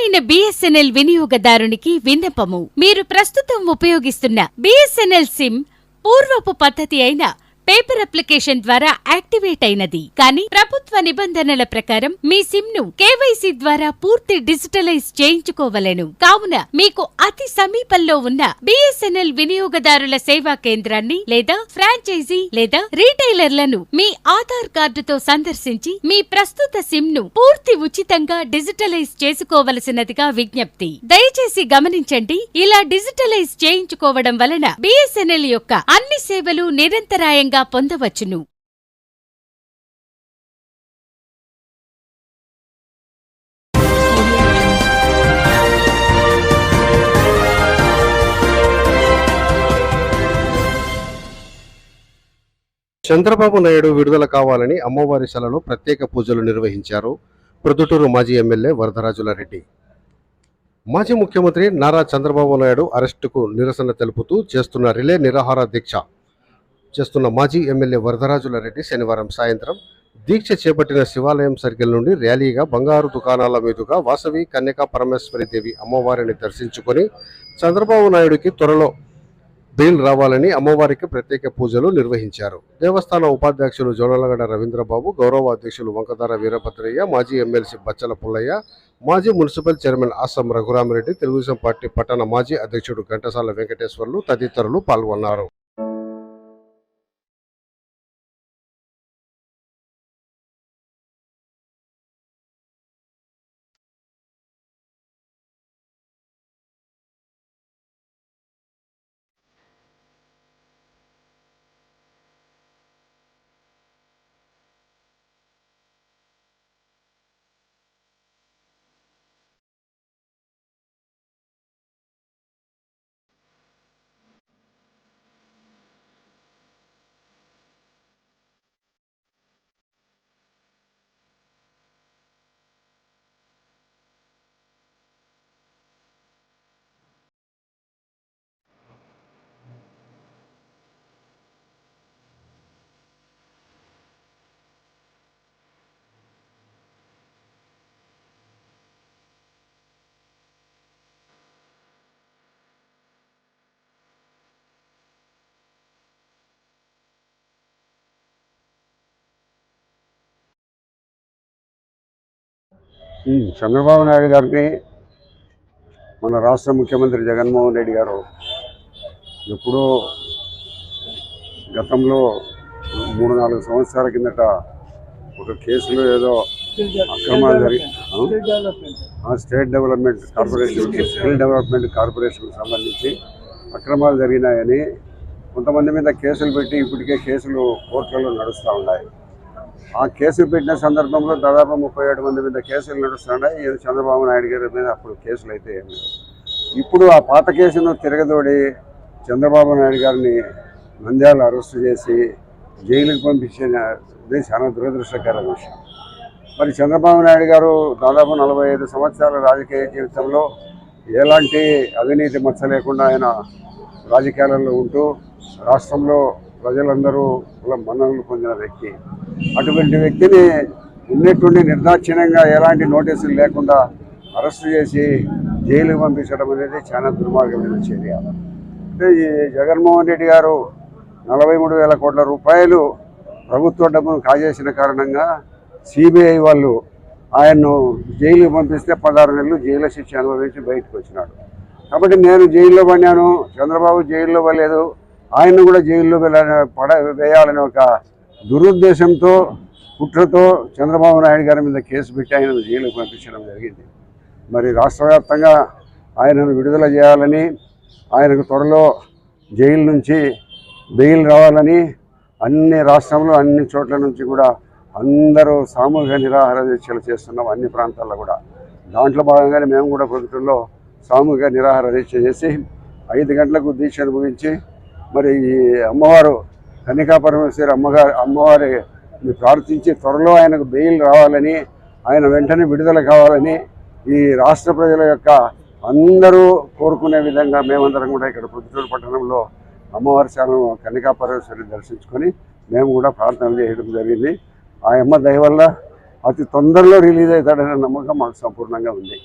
ప్రియమైన బిఎస్ఎన్ఎల్ వినియోగదారునికి విన్నపము. మీరు ప్రస్తుతం ఉపయోగిస్తున్న బిఎస్ఎన్ఎల్ సిమ్ పూర్వపు పద్ధతి అయిన పేపర్ అప్లికేషన్ ద్వారా యాక్టివేట్ అయినది. కానీ ప్రభుత్వ నిబంధనల ప్రకారం మీ సిమ్ ను కేవైసీ ద్వారా పూర్తి డిజిటలైజ్ చేయించుకోవలెను. కావున మీకు అతి సమీపంలో ఉన్న బిఎస్ఎన్ఎల్ వినియోగదారుల సేవా కేంద్రాన్ని లేదా ఫ్రాంచైజీ లేదా రీటైలర్లను మీ ఆధార్ కార్డుతో సందర్శించి మీ ప్రస్తుత సిమ్ ను పూర్తి ఉచితంగా డిజిటలైజ్ చేసుకోవలసినదిగా విజ్ఞప్తి. దయచేసి గమనించండి, ఇలా డిజిటలైజ్ చేయించుకోవడం వలన బిఎస్ఎన్ఎల్ యొక్క అన్ని సేవలు నిరంతరాయంగా పొందవచ్చును. చంద్రబాబు నాయుడు విడుదల కావాలని అమ్మవారి శలలో ప్రత్యేక పూజలు నిర్వహించారు ప్రొద్దుటూరు మాజీ ఎమ్మెల్యే వరదరాజులరెడ్డి. మాజీ ముఖ్యమంత్రి నారా చంద్రబాబు నాయుడు అరెస్టుకు నిరసన తెలుపుతూ చేస్తున్న రిలే నిరాహార దీక్ష చేస్తున్న మాజీ ఎమ్మెల్యే వరదరాజులరెడ్డి శనివారం సాయంత్రం దీక్ష చేపట్టిన శివాలయం సర్కిల్ నుండి ర్యాలీగా బంగారు దుకాణాల మీదుగా వాసవి కన్యకా పరమేశ్వరీదేవి అమ్మవారిని దర్శించుకొని చంద్రబాబు నాయుడికి త్వరలో బెయిల్ రావాలని అమ్మవారికి ప్రత్యేక పూజలు నిర్వహించారు. దేవస్థాన ఉపాధ్యక్షులు జోనలగడ రవీంద్రబాబు, గౌరవ అధ్యక్షులు వంకదార వీరభద్రయ్య, మాజీ ఎమ్మెల్సీ బచ్చల పుల్లయ్య, మాజీ municipal chairman awesome Raghurami Reddy, Telugu Desam party పట్టణ మాజీ అధ్యక్షుడు ఘంటసాల వెంకటేశ్వర్లు తదితరులు పాల్గొన్నారు. చంద్రబాబు నాయుడు గారిని మన రాష్ట్ర ముఖ్యమంత్రి జగన్మోహన్ రెడ్డి గారు ఎప్పుడో గతంలో 3-4 సంవత్సరాల కిందట ఒక కేసులో ఏదో అక్రమాలు state development corporation skill development కార్పొరేషన్కి సంబంధించి అక్రమాలు జరిగినాయని కొంతమంది మీద కేసులు పెట్టి ఇప్పటికే కేసులు కోర్టులలో నడుస్తూ ఉన్నాయి. ఆ కేసులు పెట్టిన సందర్భంలో దాదాపు 37 మంది మీద కేసులు నడుస్తున్నాయి. చంద్రబాబు నాయుడు గారి మీద అప్పుడు కేసులు అయితే ఏమి లేవు. ఇప్పుడు ఆ పాత కేసును తిరగదోడి చంద్రబాబు నాయుడు గారిని నంద్యాల అరెస్టు చేసి జైలుకి పంపించేది చాలా దురదృష్టకర విషయం. మరి చంద్రబాబు నాయుడు గారు దాదాపు 45 సంవత్సరాల రాజకీయ జీవితంలో ఎలాంటి అవినీతి మచ్చ లేకుండా ఆయన రాజకీయాలలో ఉంటూ రాష్ట్రంలో ప్రజలందరూ మన్ననలు పొందిన వ్యక్తి. అటువంటి వ్యక్తిని ఉన్నట్టుండి నిర్దాక్షిణ్యంగా ఎలాంటి నోటీసులు లేకుండా అరెస్టు చేసి జైలుకి పంపించడం అనేది చాలా దుర్మార్గమైన చర్య. అంటే ఈ జగన్మోహన్ రెడ్డి గారు 43,000 కోట్ల రూపాయలు ప్రభుత్వ డబ్బును కాజేసిన కారణంగా సిబిఐ వాళ్ళు ఆయన్ను జైలుకి పంపిస్తే 16 నెలలు జైలు శిక్ష అనుభవించి బయటకు వచ్చినాడు. కాబట్టి నేను జైల్లో పడినాను, చంద్రబాబు జైల్లో పడలేదు, ఆయన్ను కూడా జైల్లో వేయాలని ఒక దురుద్దేశంతో కుట్రతో చంద్రబాబు నాయుడు గారి మీద కేసు పెట్టి ఆయనను జైలుకు పంపించడం జరిగింది. మరి రాష్ట్ర వ్యాప్తంగా ఆయనను విడుదల చేయాలని, ఆయనకు త్వరలో జైలు నుంచి బెయిల్ రావాలని అన్ని రాష్ట్రంలో అన్ని చోట్ల నుంచి కూడా అందరూ సామూహిక నిరాహార దీక్షలు చేస్తున్నాం, అన్ని ప్రాంతాల్లో కూడా. దాంట్లో భాగంగానే మేము కూడా ప్రభుత్వంలో సామూహిక నిరాహార దీక్ష చేసి 5 గంటలకు దీక్షను ముగించి మరి ఈ అమ్మవారు కన్యకా పరమేశ్వరి అమ్మవారిని ప్రార్థించి త్వరలో ఆయనకు బెయిల్ రావాలని, ఆయన వెంటనే విడుదల కావాలని ఈ రాష్ట్ర ప్రజల యొక్క అందరూ కోరుకునే విధంగా మేమందరం కూడా ఇక్కడ ప్రొద్దుటూరు పట్టణంలో అమ్మవారి శాలను కన్యకా పరమేశ్వరిని దర్శించుకొని మేము కూడా ప్రార్థనలు చేయడం జరిగింది. ఆ అమ్మ దయ వల్ల అతి తొందరలో రిలీజ్ అవుతాడనే నమ్మకం మాకు సంపూర్ణంగా ఉంది.